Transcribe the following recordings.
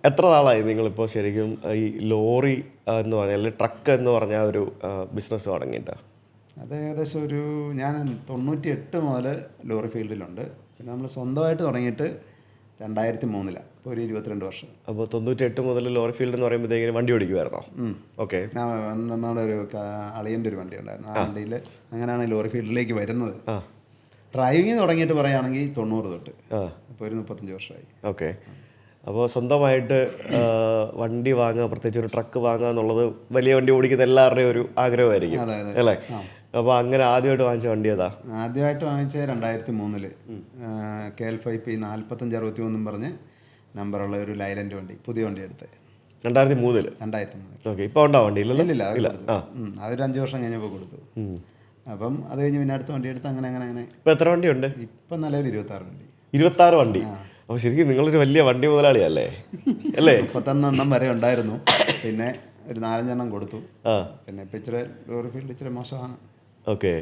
എത്ര നാളായി നിങ്ങളിപ്പോൾ ശരിക്കും ഈ ലോറി എന്ന് പറഞ്ഞാൽ അല്ലെങ്കിൽ ട്രക്ക് എന്ന് പറഞ്ഞ ഒരു ബിസിനസ് തുടങ്ങിയിട്ട്? അത് ഏകദേശം ഞാൻ 98 മുതൽ ലോറി ഫീൽഡിലുണ്ട്. പിന്നെ നമ്മൾ സ്വന്തമായിട്ട് തുടങ്ങിയിട്ട് 2003 ഇപ്പോൾ ഒരു 22 വർഷം. അപ്പോൾ 98 മുതൽ ലോറി ഫീൽഡ് എന്ന് പറയുമ്പോഴത്തേക്കിനും വണ്ടി ഓടിക്കുമായിരുന്നോ? ഓക്കെ. നമ്മുടെ ഒരു അളിയൻ്റെ ഒരു വണ്ടി ഉണ്ടായിരുന്നു. ആ വണ്ടിയിൽ അങ്ങനെയാണ് ലോറി ഫീൽഡിലേക്ക് വരുന്നത്. ഡ്രൈവിങ് തുടങ്ങിയിട്ട് പറയുകയാണെങ്കിൽ 90 തൊട്ട് അപ്പോൾ ഒരു 35 വർഷമായി. ഓക്കെ. അപ്പോൾ സ്വന്തമായിട്ട് വണ്ടി വാങ്ങുക, പ്രത്യേകിച്ച് ഒരു ട്രക്ക് വാങ്ങുക എന്നുള്ളത് വലിയ വണ്ടി ഓടിക്കുന്ന എല്ലാവരുടെയും ഒരു ആഗ്രഹമായിരിക്കും അല്ലേ? അപ്പോൾ അങ്ങനെ ആദ്യമായിട്ട് വാങ്ങിച്ച വണ്ടി ഏതാ? ആദ്യമായിട്ട് വാങ്ങിച്ച 2003 KL5P 4561 പറഞ്ഞ് നമ്പറുള്ള ഒരു ലൈലൻഡ് വണ്ടി, പുതിയ വണ്ടി എടുത്തത് 2003. ഓക്കെ. ഇപ്പോൾ ഉണ്ടോ വണ്ടി? ഇല്ല. അതൊരു 5 വർഷം കഴിഞ്ഞപ്പോൾ കൊടുത്തു. അപ്പം അത് കഴിഞ്ഞ് പിന്നെ അടുത്ത വണ്ടി എടുത്ത് അങ്ങനെ. ഇപ്പോൾ എത്ര വണ്ടിയുണ്ട്? ഇപ്പം നിലവിൽ 26 വണ്ടി. 26 വണ്ടി. അപ്പോൾ ശരിക്കും നിങ്ങളൊരു വലിയ വണ്ടി മുതലാളിയല്ലേ അല്ലേ? 31 വരെ ഉണ്ടായിരുന്നു, പിന്നെ ഒരു 4-5 എണ്ണം കൊടുത്തു. പിന്നെ ഇപ്പം ഇച്ചിരി ലോറി ഫീൽഡ് ഇച്ചിരി മോശമാണ്. ഓക്കെ.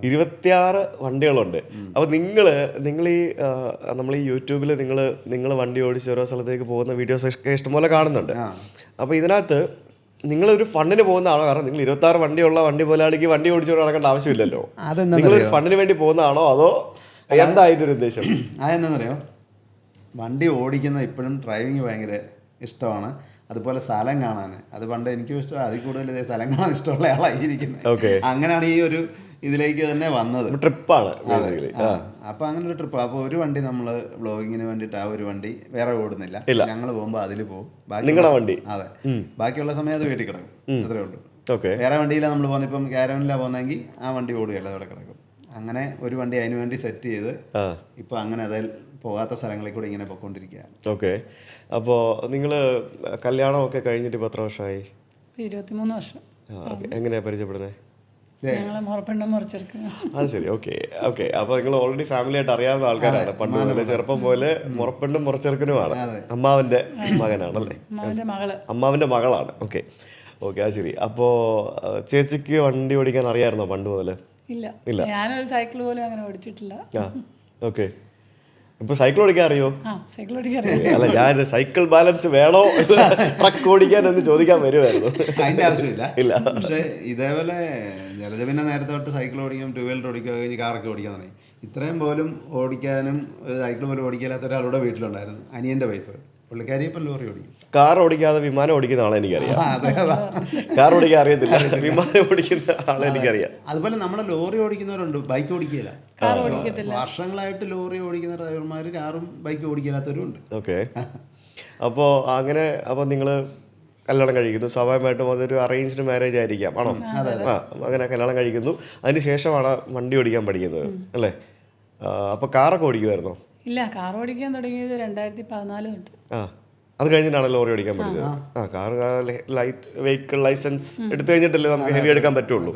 26 വണ്ടികളുണ്ട്. അപ്പോൾ നിങ്ങൾ ഈ നമ്മൾ ഈ യൂട്യൂബിൽ നിങ്ങൾ വണ്ടി ഓടിച്ച് ഓരോ സ്ഥലത്തേക്ക് പോകുന്ന വീഡിയോസ് ഇഷ്ടംപോലെ കാണുന്നുണ്ട്. അപ്പോൾ ഇതിനകത്ത് നിങ്ങളൊരു ഫണ്ടിന് പോകുന്നതാണോ? കാരണം നിങ്ങൾ 26 വണ്ടിയുള്ള വണ്ടി മുതലാളിക്ക് വണ്ടി ഓടിച്ചുകൊണ്ട് നടക്കേണ്ട ആവശ്യമില്ലല്ലോ. നിങ്ങളൊരു ഫണ്ടിന് വേണ്ടി പോകുന്നതാണോ അതോ എന്താ ഇതിൻ്റെ ഉദ്ദേശം? അതെന്താണെന്നറിയോ, വണ്ടി ഓടിക്കുന്ന ഇപ്പോഴും ഡ്രൈവിങ് ഭയങ്കര ഇഷ്ടമാണ്. അതുപോലെ സ്ഥലം കാണാൻ, അത് പണ്ട് എനിക്കും ഇഷ്ടമാണ്. അതിൽ കൂടുതൽ സ്ഥലം കാണാൻ ഇഷ്ടമുള്ള ആളായിരിക്കുന്നത്. അങ്ങനെയാണ് ഈ ഒരു ഇതിലേക്ക് തന്നെ വന്നത്. ട്രിപ്പാണ്. അപ്പോൾ അങ്ങനെ ഒരു ട്രിപ്പ്. അപ്പോൾ ഒരു വണ്ടി നമ്മൾ വ്ളോഗിങ്ങിന് വേണ്ടിയിട്ട് ആ ഒരു വണ്ടി വേറെ ഓടുന്നില്ല. ഞങ്ങൾ പോകുമ്പോൾ അതിൽ പോകും. നിങ്ങളുടെ വണ്ടി? അതെ. ബാക്കിയുള്ള സമയം അത് വീട്ടിൽ കിടക്കും, അത്രേ ഉള്ളൂ. വേറെ വണ്ടിയിലാണ് നമ്മൾ പോകുന്നത്. ഇപ്പം ക്യാരവനിലാണ് പോകുന്നതെങ്കിൽ ആ വണ്ടി ഓടുകയല്ല, അവിടെ കിടക്കും. അങ്ങനെ ഒരു വണ്ടി അതിന് വേണ്ടി സെറ്റ് ചെയ്ത് ഇപ്പം അങ്ങനെ അതിൽ പോകാത്ത സ്ഥലങ്ങളിൽ കൂടെ ഇങ്ങനെ പോയിക്കൊണ്ടിരിക്കുക. ഓക്കെ. അപ്പോൾ നിങ്ങൾ കല്യാണമൊക്കെ കഴിഞ്ഞിട്ട് ഇപ്പോൾ എത്ര വർഷമായി? 23 വർഷം. എങ്ങനെയാണ് പരിചയപ്പെടുന്നത്? അത് ശരി. ഓക്കെ. അപ്പോൾ നിങ്ങൾ ഓൾറെഡി ഫാമിലി ആയിട്ട് അറിയാവുന്ന ആൾക്കാരാണ്. പണ്ട് മുതലേ ചെറുപ്പം പോലെ മുറപ്പെണ്ണും മുറച്ചെറുക്കനുമാണ്. അമ്മാവൻ്റെ മകനാണല്ലേ? അമ്മാവൻ്റെ മകളാണ്. ഓക്കെ. അത് ശരി. അപ്പോൾ ചേച്ചിക്ക് വണ്ടി ഓടിക്കാൻ അറിയാമായിരുന്നോ പണ്ട് മുതൽ? ഇല്ല, ഞാനൊരു സൈക്കിൾ പോലും അങ്ങനെ ഓടിച്ചിട്ടില്ല. ഓക്കെ. ഇപ്പൊ സൈക്കിൾ ഓടിക്കാൻ അറിയോ? സൈക്കിൾ ഓടിക്കാൻ അല്ല, ഞാൻ സൈക്കിൾ ബാലൻസ് വേണോ ട്രക്ക് ഓടിക്കാൻ എന്ന് ചോദിക്കാൻ വരുമായിരുന്നു. അതിന്റെ ആവശ്യമില്ല. പക്ഷെ ഇതേപോലെ ജലജ പിന്നെ നേരത്തെ തൊട്ട് സൈക്കിൾ ഓടിക്കും, 2 വീലർ ഓടിക്കുക, കഴിഞ്ഞ് കാറൊക്കെ ഓടിക്കാൻ തുടങ്ങി. ഇത്രയും പോലും ഓടിക്കാനും സൈക്കിൾ പോലും ഓടിക്കാത്ത ഒരാളുടെ വീട്ടിലുണ്ടായിരുന്നു, അനിയന്റെ വൈഫ്. പുള്ളിക്കാരി ഇപ്പം ലോറി ഓടിക്കും. കാർ ഓടിക്കാതെ വിമാനം ഓടിക്കുന്ന ആളെ എനിക്കറിയാം. കാർ ഓടിക്കാൻ അറിയത്തില്ല, വിമാനം ഓടിക്കുന്ന ആളെ എനിക്കറിയാം. അതുപോലെ നമ്മളെ ലോറി ഓടിക്കുന്നവരുണ്ട്, ബൈക്ക് ഓടിക്കില്ല. വർഷങ്ങളായിട്ട് ലോറി ഓടിക്കുന്ന ഡ്രൈവർമാർ കാറും ബൈക്കും ഓടിക്കാത്തവരുണ്ട്. ഓക്കെ. അപ്പോൾ നിങ്ങൾ കല്യാണം കഴിക്കുന്നു, സ്വാഭാവികമായിട്ടും അതൊരു അറേഞ്ച്ഡ് മാരേജ് ആയിരിക്കാം, ആണോ? അങ്ങനെ കല്യാണം കഴിക്കുന്നു, അതിന് ശേഷമാണ് വണ്ടി ഓടിക്കാൻ പഠിക്കുന്നത് അല്ലേ? അപ്പോൾ കാറൊക്കെ ഓടിക്കുമായിരുന്നോ? ഇല്ല, കാർ ഓടിക്കാൻ തുടങ്ങിയത് 2014 തൊട്ട്. അത് കഴിഞ്ഞിട്ടാണ് ലോറി ഓടിക്കാൻ പഠിച്ചത്. കാർ ലൈറ്റ് വെഹിക്കിൾ ലൈസൻസ് എടുത്തു കഴിഞ്ഞിട്ടല്ലേ നമുക്ക് ഹെവി എടുക്കാൻ പറ്റുള്ളൂ.